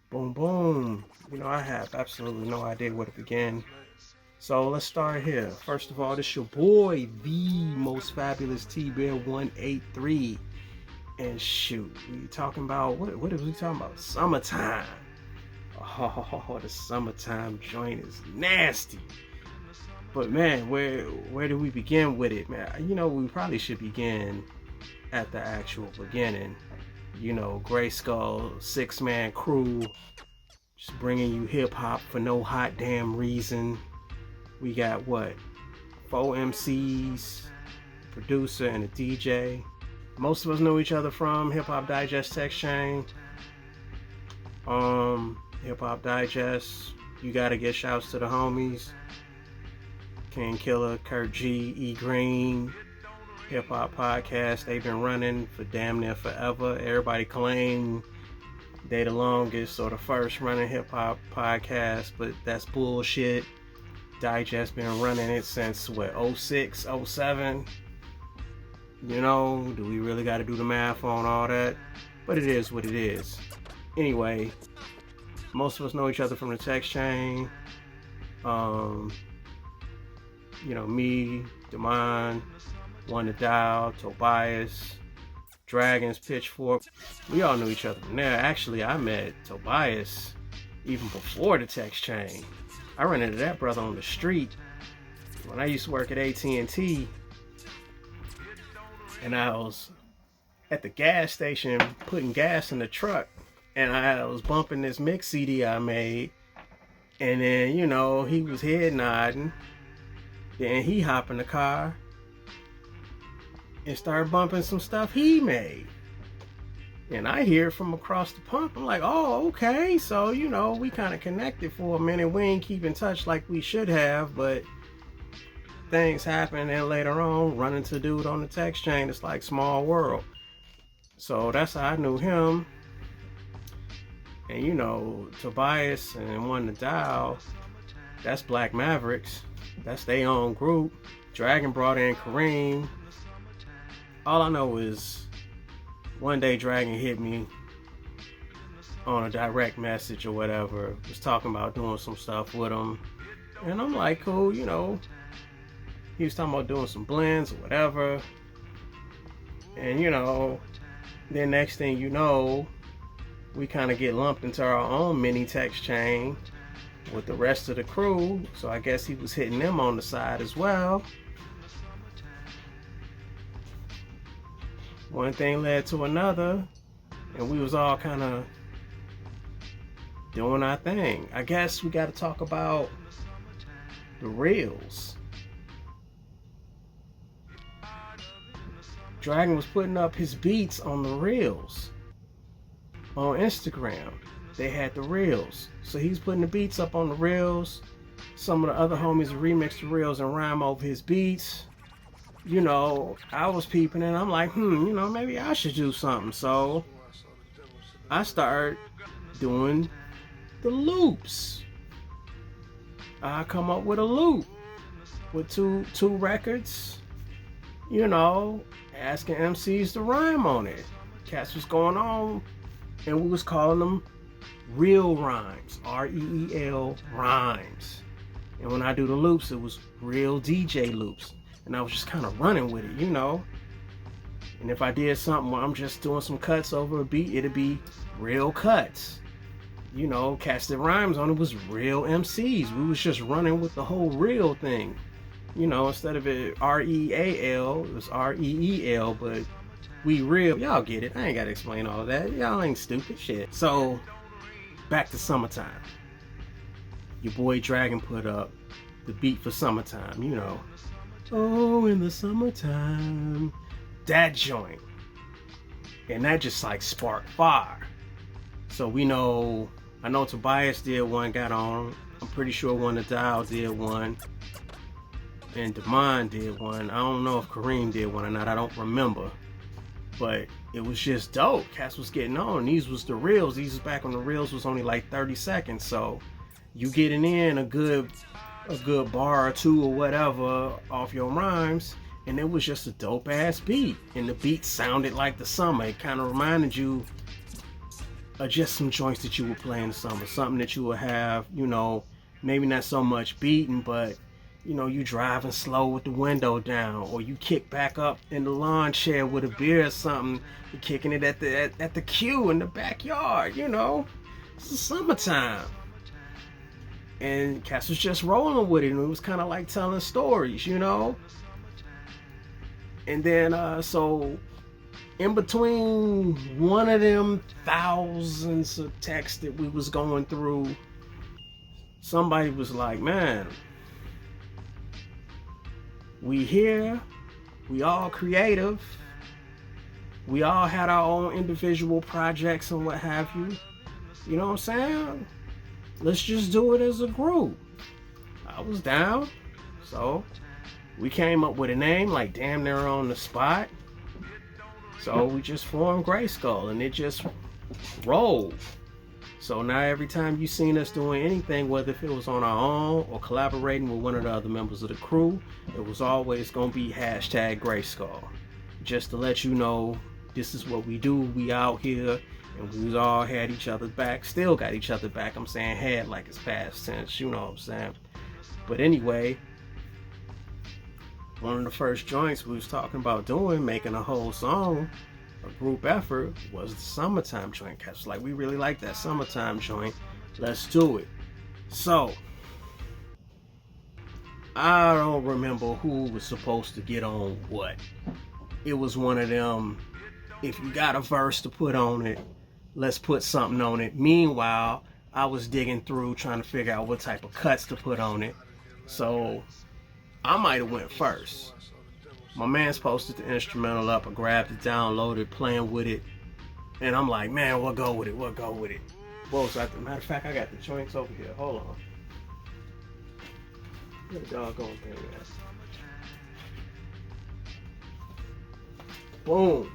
Boom, boom. I have absolutely no idea where to begin. So let's start here. First of all, this your boy, the most fabulous T-Bear 183. And shoot, we talking about, what are we talking about? Summertime. Oh, the summertime joint is nasty. But man, where do we begin with it, man? We probably should begin at the actual beginning. GRYSKLL, 6-man crew, just bringing you hip hop for no hot damn reason. We got what? 4 MCs, a producer, and a DJ. Most of us know each other from Hip Hop Digest text chain. Hip Hop Digest, you gotta get shouts to the homies. King Killer, Kurt G, E Green, Hip Hop Podcast. They've been running for damn near forever. Everybody claim they the longest or the first running hip hop podcast, but that's bullshit. Digest been running it since what, 06, 07? Do we really got to do the math on all that? But it is what it is. Anyway, most of us know each other from the text chain. Me, Demond, One to Dial, Tobias, Dragons, Pitchfork. We all knew each other from there. Actually, I met Tobias even before the text chain. I ran into that brother on the street when I used to work at AT&T, and I was at the gas station putting gas in the truck, and I was bumping this mix CD I made, and then he was head nodding. Then he hopped in the car and started bumping some stuff he made. And I hear it from across the pump. I'm like, oh, okay. So, we kind of connected for a minute. We ain't keep in touch like we should have, but things happen. And later on, running to dude on the text chain, it's like small world. So that's how I knew him. And, Tobias and One to Dial, that's Black Mavericks. That's their own group. Dragon brought in Kareem. All I know is one day Dragon hit me on a direct message or whatever, was talking about doing some stuff with him. And I'm like, cool, he was talking about doing some blends or whatever. And then next thing you know, we kind of get lumped into our own mini text chain with the rest of the crew. So I guess he was hitting them on the side as well. One thing led to another, and we was all kind of doing our thing. I guess we got to talk about the reels. Dragon was putting up his beats on the reels on Instagram. They had the reels, so he's putting the beats up on the reels. Some of the other homies remixed the reels and rhyme over his beats. I was peeping and I'm like, maybe I should do something. So I started doing the loops. I come up with a loop with two records, asking MCs to rhyme on it. Cats was going on, and we was calling them real rhymes, R-E-E-L rhymes. And when I do the loops, it was real DJ loops. And I was just kind of running with it, And if I did something where I'm just doing some cuts over a beat, it'd be real cuts. Cats that rhymes on it was real MCs. We was just running with the whole real thing. Instead of it R-E-A-L, it was R-E-E-L, but we real. Y'all get it. I ain't got to explain all of that. Y'all ain't stupid shit. So, back to summertime. Your boy Dragon put up the beat for summertime, Oh, in the summertime. That joint. And that just like sparked fire. So I know Tobias did one, got on. I'm pretty sure One to Dial did one. And Demond did one. I don't know if Kareem did one or not. I don't remember. But it was just dope. Cats was getting on. These was the reels. These was back when the reels was only like 30 seconds. So you getting in a good bar or two or whatever off your rhymes, and it was just a dope ass beat. And the beat sounded like the summer. It kind of reminded you just some joints that you would play in the summer, something that you would have, you know, maybe not so much beating, but you know, you driving slow with the window down, or you kick back up in the lawn chair with a beer or something, you're kicking it at the queue in the backyard, you know. It's the summertime. And Cass was just rolling with it, and it was kind of like telling stories, you know. And then, so in between one of them thousands of texts that we was going through, somebody was like, man, we here, we all creative, we all had our own individual projects and what have you. You know what I'm saying? Let's just do it as a group. I was down, so we came up with a name like damn near on the spot. So we just formed GRYSKLL, and it just rolled. So now every time you seen us doing anything, whether if it was on our own or collaborating with one of the other members of the crew, it was always gonna be hashtag GRYSKLL. Just to let you know, this is what we do. We out here, and we all had each other's back. Still got each other back. I'm saying had like it's past tense, you know what I'm saying? But anyway, one of the first joints we was talking about doing, making a whole song, a group effort, was the summertime joint. Cause like we really like that summertime joint. Let's do it. So I don't remember who was supposed to get on what. It was one of them, if you got a verse to put on it, let's put something on it. Meanwhile, I was digging through trying to figure out what type of cuts to put on it. So I might have went first. My man's posted the instrumental up. I grabbed it, downloaded, playing with it, and I'm like, man, we'll go with it. We'll go with it. Whoa, so matter of fact, I got the joints over here. Hold on. Where the doggone thing at? Boom.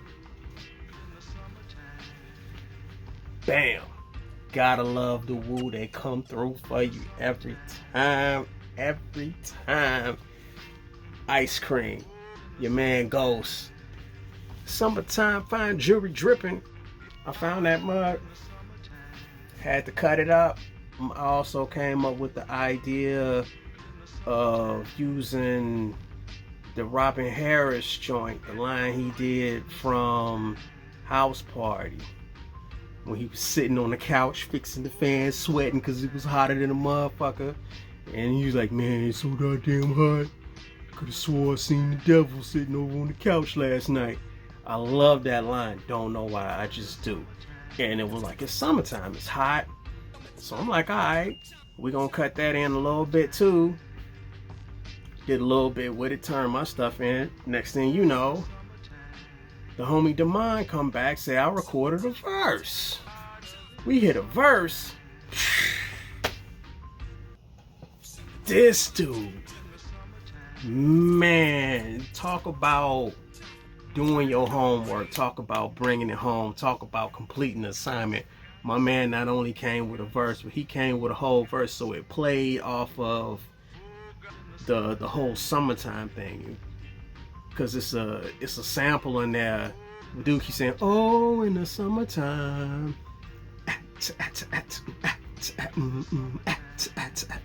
Bam. Gotta love the woo. They come through for you every time. Every time. Ice cream. Your man Ghost. Summertime fine jewelry dripping. I found that mug. Had to cut it up. I also came up with the idea of using the Robin Harris joint, the line he did from House Party, when he was sitting on the couch fixing the fan, sweating because it was hotter than a motherfucker. And he was like, man, it's so goddamn hot. Could have swore I seen the devil sitting over on the couch last night. I love that line. Don't know why, I just do. And it was like, it's summertime, it's hot. So I'm like, all right, we're gonna cut that in a little bit too. Did a little bit with it, turned my stuff in. Next thing you know, the homie Demond come back, say I recorded a verse. We hit a verse. This dude, man, talk about doing your homework, talk about bringing it home, talk about completing the assignment. My man not only came with a verse, but he came with a whole verse, so it played off of the whole summertime thing, because it's a sample in there. Dude keeps saying, oh, in the summertime,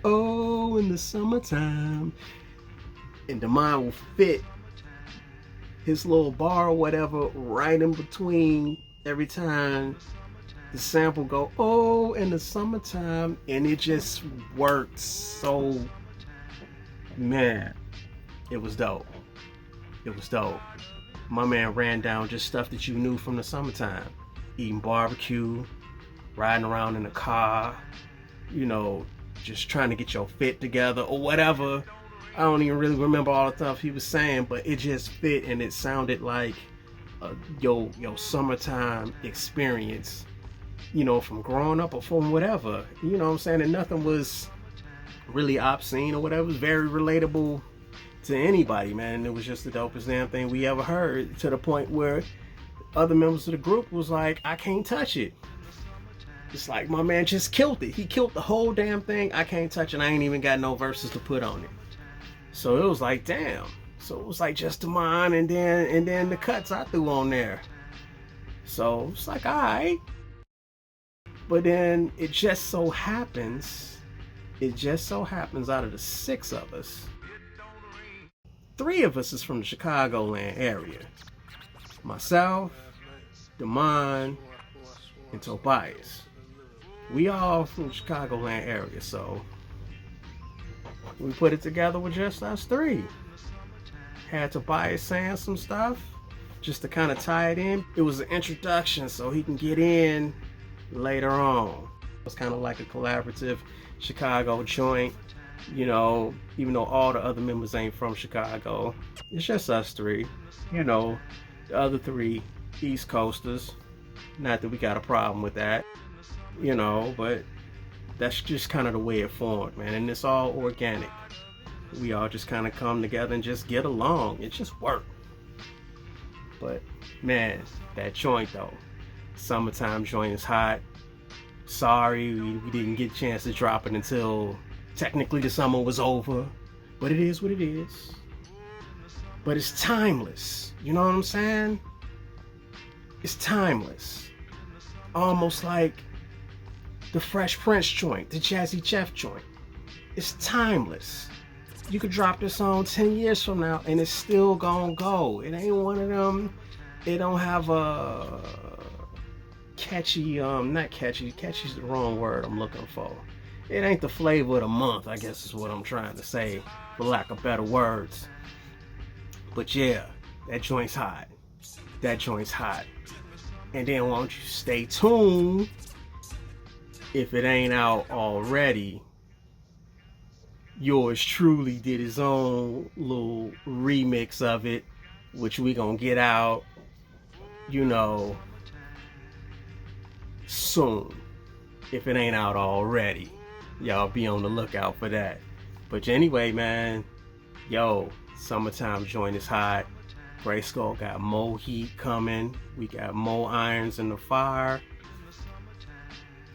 oh, in the summertime. And the mind will fit his little bar or whatever right in between every time the sample go, oh, in the summertime. And it just works so, man, it was dope. It was dope. My man ran down just stuff that you knew from the summertime. Eating barbecue, riding around in a car, you know, just trying to get your fit together or whatever. I don't even really remember all the stuff he was saying, but it just fit, and it sounded like your summertime experience, you know, from growing up or from whatever. You know what I'm saying? And nothing was really obscene or whatever. It was very relatable to anybody, man. It was just the dopest damn thing we ever heard, to the point where other members of the group was like, I can't touch it. It's like, my man just killed it. He killed the whole damn thing. I can't touch it. I ain't even got no verses to put on it. So it was like, damn. So it was like just to mine, and then the cuts I threw on there. So it's like, all right. But then it just so happens out of the 6 of us, 3 of us is from the Chicagoland area. Myself, Damon, and Tobias. We all from the Chicagoland area, so we put it together with just us 3. Had Tobias saying some stuff just to kind of tie it in. It was an introduction so he can get in later on. It's kind of like a collaborative Chicago joint, you know, even though all the other members ain't from Chicago. It's just us 3, you know, the other 3 East Coasters. Not that we got a problem with that, you know, but that's just kind of the way it formed, man. And it's all organic. We all just kind of come together and just get along. It just worked. But man, that joint though, summertime joint is hot. Sorry we didn't get a chance to drop it until technically the summer was over, but it is what it is. But it's timeless, you know what I'm saying? It's timeless. Almost like the Fresh Prince joint, the Jazzy Jeff joint. It's timeless. You could drop this song 10 years from now and it's still gonna go. It ain't one of them, it don't have a catchy, not catchy, catchy's the wrong word I'm looking for. It ain't the flavor of the month, I guess is what I'm trying to say, for lack of better words. But yeah, that joint's hot. That joint's hot. And then why don't you stay tuned, if it ain't out already, yours truly did his own little remix of it, which we gonna get out, you know, soon. If it ain't out already, y'all be on the lookout for that. But anyway, man, yo, summertime joint is hot. GRYSKLL got more heat coming. We got more irons in the fire.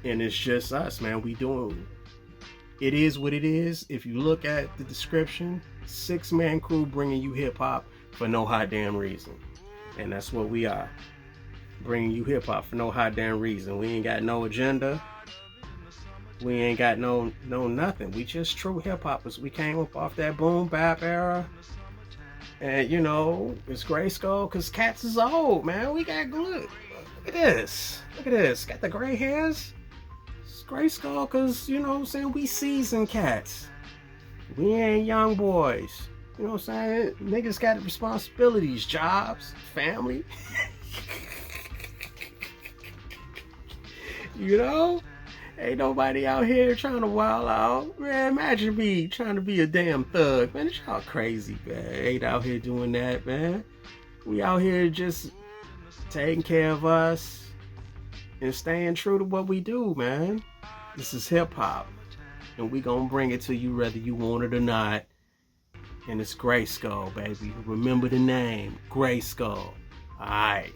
And it's just us, man. We doing, it is what it is. If you look at the description, 6-man crew bringing you hip hop for no hot damn reason. And that's what we are. Bringing you hip hop for no hot damn reason. We ain't got no agenda. We ain't got no nothing. We just true hip hoppers. We came up off that boom bap era. And you know, it's GRYSKLL because cats is old, man. We got good. Look at this. Look at this. Got the gray hairs. It's GRYSKLL because, you know what I'm saying, we seasoned cats. We ain't young boys. You know what I'm saying? Niggas got responsibilities, jobs, family. You know? Ain't nobody out here trying to wild out. Man, imagine me trying to be a damn thug. Man, it's y'all crazy, man. Ain't out here doing that, man. We out here just taking care of us and staying true to what we do, man. This is hip hop. And we gonna bring it to you whether you want it or not. And it's GRYSKLL, baby. Remember the name, GRYSKLL. Alright.